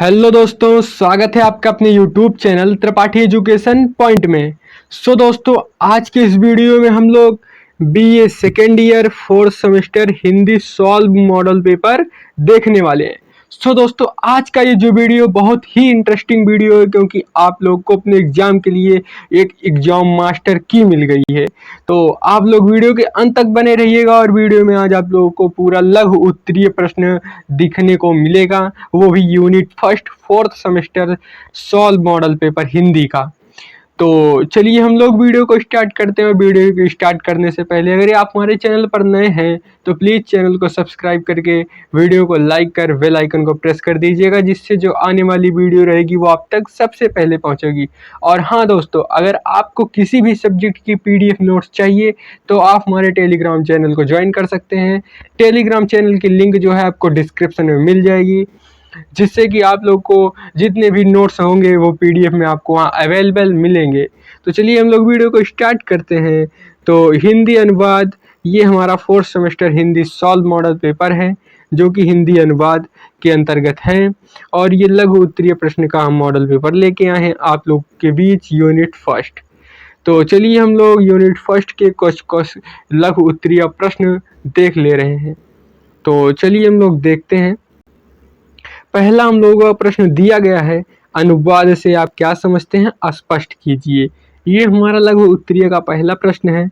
Hello दोस्तों, स्वागत है आपका अपने YouTube channel Tripathi education point में। दोस्तों, आज के इस वीडियो में हम लोग BA second year fourth semester Hindi solve model paper देखने वाले हैं। दोस्तों, आज का ये जो वीडियो बहुत ही इंटरेस्टिंग वीडियो है, क्योंकि आप लोग को अपने एग्जाम के लिए एक एग्जाम मास्टर की मिल गई है। तो आप लोग वीडियो के अंत तक बने रहिएगा और वीडियो में आज आप लोगों को पूरा लघु उत्तरीय प्रश्न दिखने को मिलेगा, वो भी unit first fourth semester solve model paper Hindi का। तो चलिए हम लोग वीडियो को स्टार्ट करते हैं। और वीडियो को स्टार्ट करने से पहले अगर आप हमारे चैनल पर नए हैं तो प्लीज़ चैनल को सब्सक्राइब करके वीडियो को लाइक कर बेल आइकन को प्रेस कर दीजिएगा, जिससे जो आने वाली वीडियो रहेगी वो आप तक सबसे पहले पहुंचेगी। और हाँ दोस्तों, अगर आपको किसी भी सब्जेक्ट की PDF नोट्स चाहिए तो आप हमारे टेलीग्राम चैनल को ज्वाइन कर सकते हैं। टेलीग्राम चैनल की लिंक जो है आपको डिस्क्रिप्शन में मिल जाएगी, जिससे कि आप लोग को जितने भी नोट्स होंगे वो PDF में आपको वहाँ अवेलेबल मिलेंगे। तो चलिए हम लोग वीडियो को स्टार्ट करते हैं। तो हिंदी अनुवाद, ये हमारा fourth semester Hindi solve model paper है, जो कि हिंदी अनुवाद के अंतर्गत है। और ये लघु उत्तरीय प्रश्न का हम मॉडल पेपर लेके आए हैं आप लोग के बीच यूनिट फर्स्ट। तो चलिए हम लोग यूनिट फर्स्ट के कुछ लघु उत्तरीय प्रश्न देख ले रहे हैं। तो चलिए हम लोग देखते हैं। पहला हम लोगों का प्रश्न दिया गया है, अनुवाद से आप क्या समझते हैं, स्पष्ट कीजिए। ये हमारा लघु उत्तरीय का पहला प्रश्न है।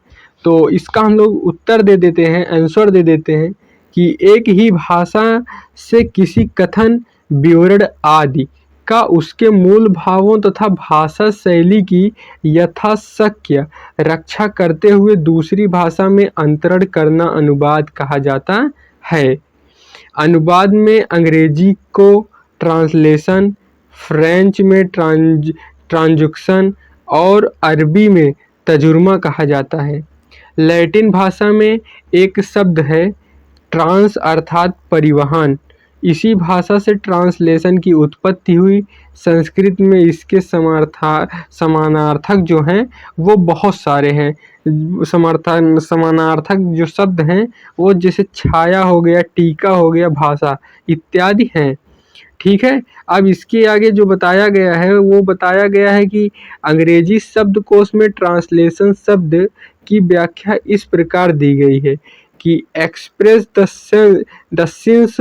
तो इसका हम लोग उत्तर दे देते हैं, आंसर दे देते हैं कि एक ही भाषा से किसी कथन, विवरण आदि का उसके मूल भावों तथा भाषा शैली की यथाशक्य रक्षा करते हुए दूसरी भाषा में अंतरण करना अनुवाद कहा जाता है। अनुवाद में अंग्रेजी को ट्रांसलेशन, फ्रेंच में ट्रांजैक्शन और अरबी में तर्जुमा कहा जाता है। लैटिन भाषा में एक शब्द है ट्रांस अर्थात परिवहन। इसी भाषा से ट्रांसलेशन की उत्पत्ति हुई। संस्कृत में इसके समानार्थक जो हैं वो बहुत सारे हैं। समानार्थक जो शब्द हैं वो जैसे छाया हो गया, टीका हो गया, भाषा इत्यादि हैं। ठीक है। अब इसके आगे जो बताया गया है वो बताया गया है कि अंग्रेजी शब्दकोश में ट्रांसलेशन शब्द की व्याख्या इस प्रकार दी गई है कि express the sense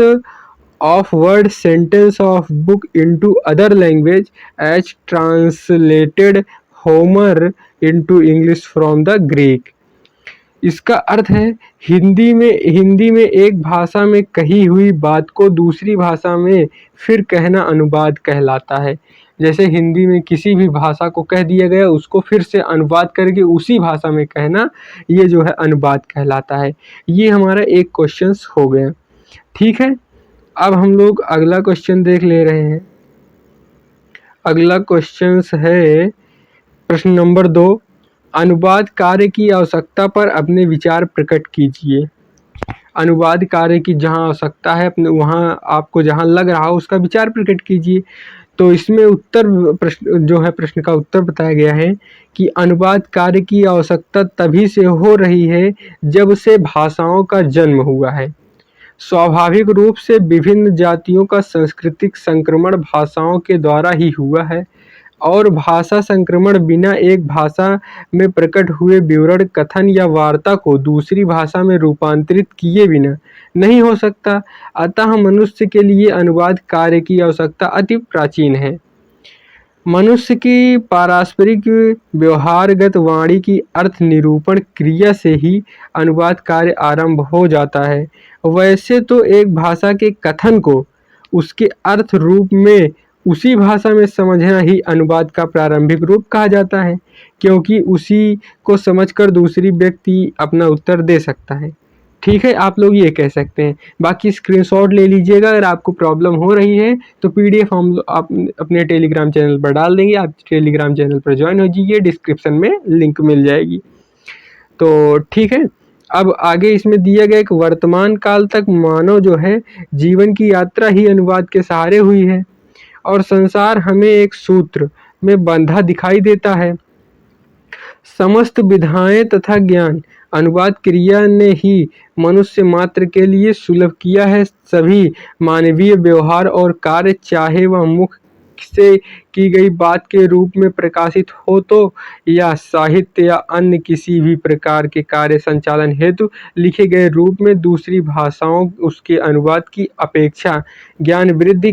of word sentence of book into other language as translated Homer into English from the Greek। इसका अर्थ है हिंदी में एक भाषा में कही हुई बात को दूसरी भाषा में फिर कहना अनुवाद कहलाता है। जैसे हिंदी में किसी भी भाषा को कह दिया गया, उसको फिर से अनुवाद करके उसी भाषा में कहना, ये जो है अनुवाद कहलाता है। ये हमारा एक क्वेश्चन हो गया। ठीक है। अब हम लोग अगला क्वेश्चन देख ले रहे हैं। अगला क्वेश्चन है प्रश्न नंबर 2, अनुवाद कार्य की आवश्यकता पर अपने विचार प्रकट कीजिए। अनुवाद कार्य की जहां आवश्यकता है अपने वहां आपको जहां लग रहा हो उसका विचार प्रकट कीजिए। तो इसमें प्रश्न का उत्तर बताया गया है कि अनुवाद कार्य की आवश्यकता तभी से हो रही है जब से भाषाओं का जन्म हुआ है। स्वाभाविक रूप से विभिन्न जातियों का सांस्कृतिक संक्रमण भाषाओं के द्वारा ही हुआ है, और भाषा संक्रमण बिना एक भाषा में प्रकट हुए विवरण, कथन या वार्ता को दूसरी भाषा में रूपांतरित किए बिना नहीं हो सकता। अतः मनुष्य के लिए अनुवाद कार्य की आवश्यकता अति प्राचीन है। मनुष्य की पारस्परिक व्यवहारगत वाणी की अर्थ निरूपण क्रिया से ही अनुवाद कार्य आरंभ हो जाता है। वैसे तो एक भाषा के कथन को उसके अर्थ रूप में उसी भाषा में समझना ही अनुवाद का प्रारंभिक रूप कहा जाता है, क्योंकि उसी को समझकर दूसरी व्यक्ति अपना उत्तर दे सकता है। ठीक है, आप लोग ये कह सकते हैं। बाकी स्क्रीनशॉट ले लीजिएगा। अगर आपको प्रॉब्लम हो रही है तो PDF हम आप अपने टेलीग्राम चैनल पर डाल देंगे। आप टेलीग्राम चैनल पर ज्वाइन हो जाइए, डिस्क्रिप्शन में लिंक मिल जाएगी। तो ठीक है। अब आगे इसमें दिया गया एक वर्तमान काल तक मानव जो है जीवन की यात्रा ही अनुवाद के सहारे हुई है, और संसार हमें एक सूत्र में बंधा दिखाई देता है। समस्त विधाएं तथा ज्ञान अनुवाद क्रिया ने ही मनुष्य मात्र के लिए सुलभ किया है। सभी मानवीय व्यवहार और कार्य, चाहे वह मुख से की गई बात के रूप में प्रकाशित हो तो, या साहित्य या अन्य किसी भी प्रकार के कार्य संचालन हेतु लिखे गए रूप में, दूसरी भाषाओं उसके अनुवाद की अपेक्षा ज्ञान वृद्धि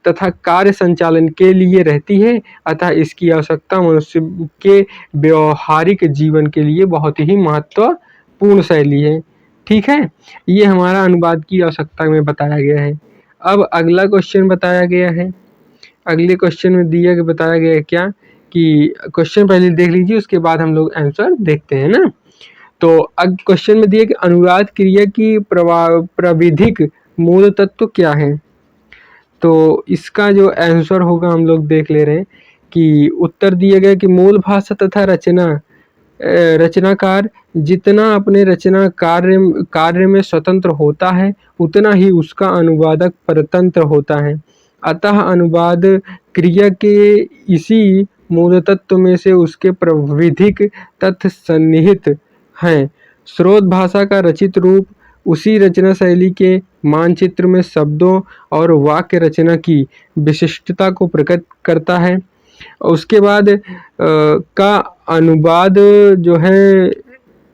तथा कार्य संचालन के लिए रहती है। अतः इसकी आवश्यकता मनुष्य के व्यवहारिक जीवन के लिए बहुत ही महत्वपूर्ण शैली है। ठीक है, ये हमारा अनुवाद की आवश्यकता में बताया गया है। अब अगला क्वेश्चन बताया गया है। अगले क्वेश्चन में बताया गया है क्या कि क्वेश्चन पहले देख लीजिए, उसके बाद हम लोग आंसर देखते हैं ना। तो अब क्वेश्चन में दिया कि अनुवाद क्रिया की प्राविधिक मूल तत्व क्या है। तो इसका जो आंसर होगा हम लोग देख ले रहे हैं कि उत्तर दिया गया कि मूल भाषा तथा रचनाकार जितना अपने रचना कार्य में स्वतंत्र होता है, उतना ही उसका अनुवादक परतंत्र होता है। अतः अनुवाद क्रिया के इसी मूल तत्व में से उसके प्राविधिक तथ्य सन्निहित हैं। स्रोत भाषा का रचित रूप उसी रचना शैली के मानचित्र में शब्दों और वाक्य रचना की विशिष्टता को प्रकट करता है। उसके बाद का अनुवाद जो है,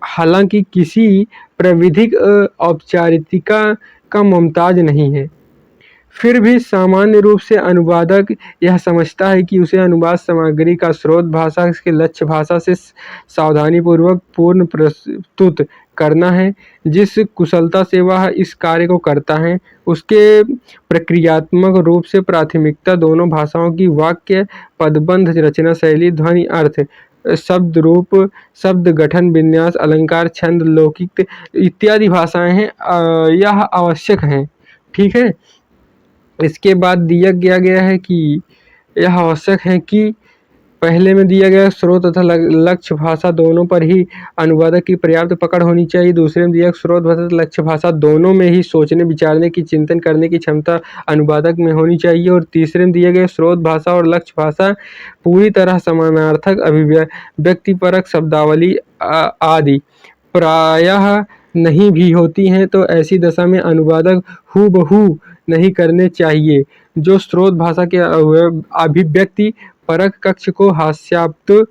हालांकि किसी प्राविधिक औपचारिकता का मोहताज नहीं है, फिर भी सामान्य रूप से अनुवादक यह समझता है कि उसे अनुवाद सामग्री का स्रोत भाषा के लक्ष्य भाषा से सावधानीपूर्वक पूर्ण प्रस्तुत करना है। जिस कुशलता से वह इस कार्य को करता है, उसके प्रक्रियात्मक रूप से प्राथमिकता दोनों भाषाओं की वाक्य, पदबंध, रचना शैली, ध्वनि, अर्थ, शब्द रूप, शब्द गठन, विन्यास, अलंकार, छंद, लौकिक इत्यादि भाषाएं हैं, यह आवश्यक हैं। ठीक है, इसके बाद दिया गया है कि यह आवश्यक है कि पहले में दिया गया स्रोत तथा लक्ष्य भाषा दोनों पर ही अनुवादक की पर्याप्त पकड़ होनी चाहिए। दूसरे में दिया स्रोत भाषा तथा लक्ष्य भाषा दोनों में ही सोचने, विचारने की, चिंतन करने की क्षमता अनुवादक में होनी चाहिए। और तीसरे में दिया गया स्रोत भाषा और लक्ष्य भाषा पूरी तरह समानार्थक, अभिव्यक्तिपरक, शब्दावली आदि प्रायः नहीं भी होती हैं, तो ऐसी दशा में अनुवादक हूबहू नहीं करने चाहिए, जो स्रोत भाषा के अभिव्यक्ति परक कक्ष को हास्यास्पद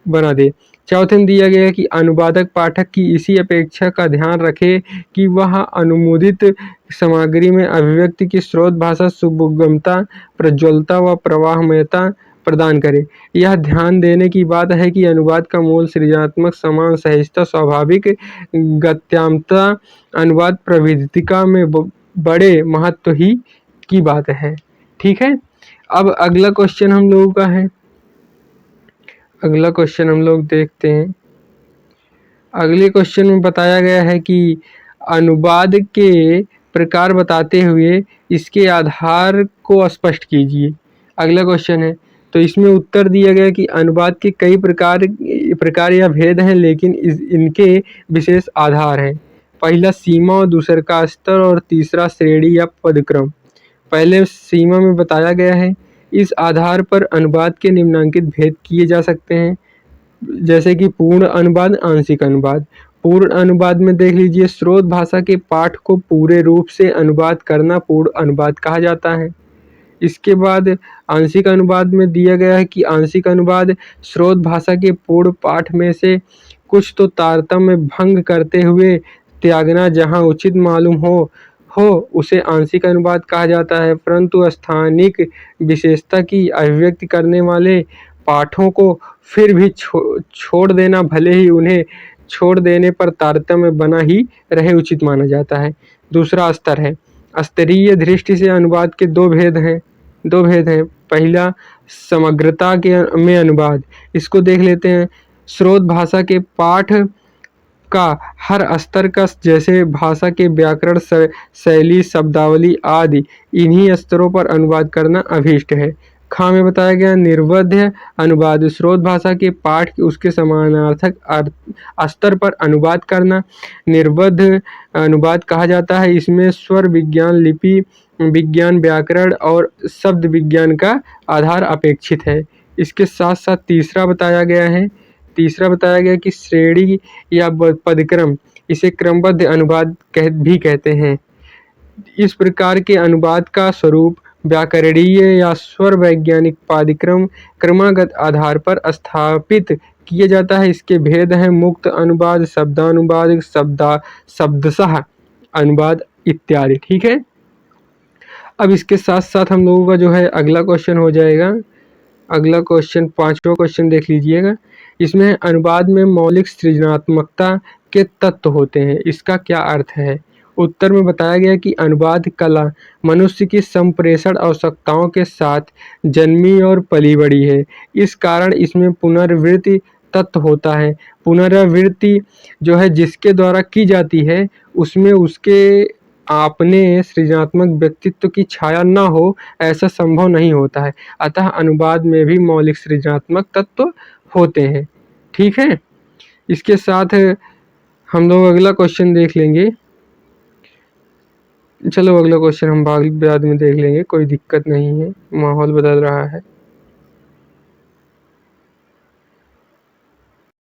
बना दे। चौथे में दिया गया कि अनुवादक पाठक की इसी अपेक्षा का ध्यान रखे कि वह अनुमोदित सामग्री में अभिव्यक्ति की स्रोत भाषा सुगमता, प्रज्वलता व प्रवाहमयता प्रदान करे। यह ध्यान देने की बात है कि अनुवाद का मूल सृजनात्मक समान, सहजता, स्वाभाविक गत्यात्मकता अनुवाद प्रविधिका में बड़े महत्व ही की बात है। ठीक है, अब अगला क्वेश्चन हम लोगों का है। अगला क्वेश्चन हम लोग देखते हैं। अगले क्वेश्चन में बताया गया है कि अनुवाद के प्रकार बताते हुए इसके आधार को स्पष्ट कीजिए। अगला क्वेश्चन है, तो इसमें उत्तर दिया गया कि अनुवाद के कई प्रकार या भेद हैं, लेकिन इनके विशेष आधार हैं। पहला सीमा और दूसरा का स्तर और तीसरा श्रेणी या पदक्रम। पहले सीमा में बताया गया है, इस आधार पर अनुवाद के निम्नलिखित भेद किए जा सकते हैं, जैसे कि पूर्ण अनुवाद, आंशिक अनुवाद। पूर्ण अनुवाद में देख लीजिए, स्रोत भाषा के पाठ को पूरे रूप से अनुवाद करना पूर्ण अनुवाद कहा जाता है। इसके बाद आंशिक अनुवाद में दिया गया है कि आंशिक अनुवाद स्रोत भाषा के पूर्ण पाठ में से कुछ तो तारतम्य भंग करते हुए त्यागना जहाँ उचित मालूम हो उसे आंशिक अनुवाद कहा जाता है, परंतु स्थानिक विशेषता की अभिव्यक्ति करने वाले पाठों को फिर भी छोड़ देना, भले ही उन्हें छोड़ देने पर तारतम्य बना ही रहे, उचित माना जाता है। दूसरा स्तर है। स्तरीय दृष्टि से अनुवाद के दो भेद हैं। पहला समग्रता में अनुवाद, इसको देख लेते हैं। स्रोत भाषा के पाठ का हर स्तर का, जैसे भाषा के व्याकरण, शैली, शब्दावली आदि, इन्हीं स्तरों पर अनुवाद करना अभीष्ट है। खा में बताया गया निर्वध्य अनुवाद, स्रोत भाषा के पाठ उसके समानार्थक स्तर पर अनुवाद करना निर्वध्य अनुवाद कहा जाता है। इसमें स्वर विज्ञान, लिपि विज्ञान, व्याकरण और शब्द विज्ञान का आधार अपेक्षित है। इसके साथ साथ तीसरा बताया गया है तीसरा बताया गया कि श्रेणी या पदक्रम, इसे क्रमबद्ध अनुवाद भी कहते हैं। इस प्रकार के अनुवाद का स्वरूप व्याकरणीय या स्वर वैज्ञानिक पादिक्रम क्रमागत आधार पर स्थापित किया जाता है। इसके भेद हैं मुक्त अनुवाद, शब्दानुवाद, शब्दशः अनुवाद इत्यादि। ठीक है, अब इसके साथ साथ हम लोगों का जो है अगला क्वेश्चन हो जाएगा। अगला क्वेश्चन 5वां क्वेश्चन देख लीजिएगा। इसमें अनुवाद में मौलिक सृजनात्मकता के तत्व होते हैं, इसका क्या अर्थ है? उत्तर में बताया गया कि अनुवाद कला मनुष्य की संप्रेषण आवश्यकताओं के साथ जन्मी और पली बड़ी है। इस कारण इसमें पुनरावृत्ति तत्व होता है। पुनरावृत्ति जो है जिसके द्वारा की जाती है उसमें उसके अपने सृजनात्मक व्यक्तित्व की छाया न हो, ऐसा संभव नहीं होता है। अतः अनुवाद में भी मौलिक सृजनात्मक तत्व होते हैं। ठीक है, इसके साथ हम लोग अगला क्वेश्चन देख लेंगे। चलो अगला क्वेश्चन हम बाद में देख लेंगे, कोई दिक्कत नहीं है, माहौल बदल रहा है।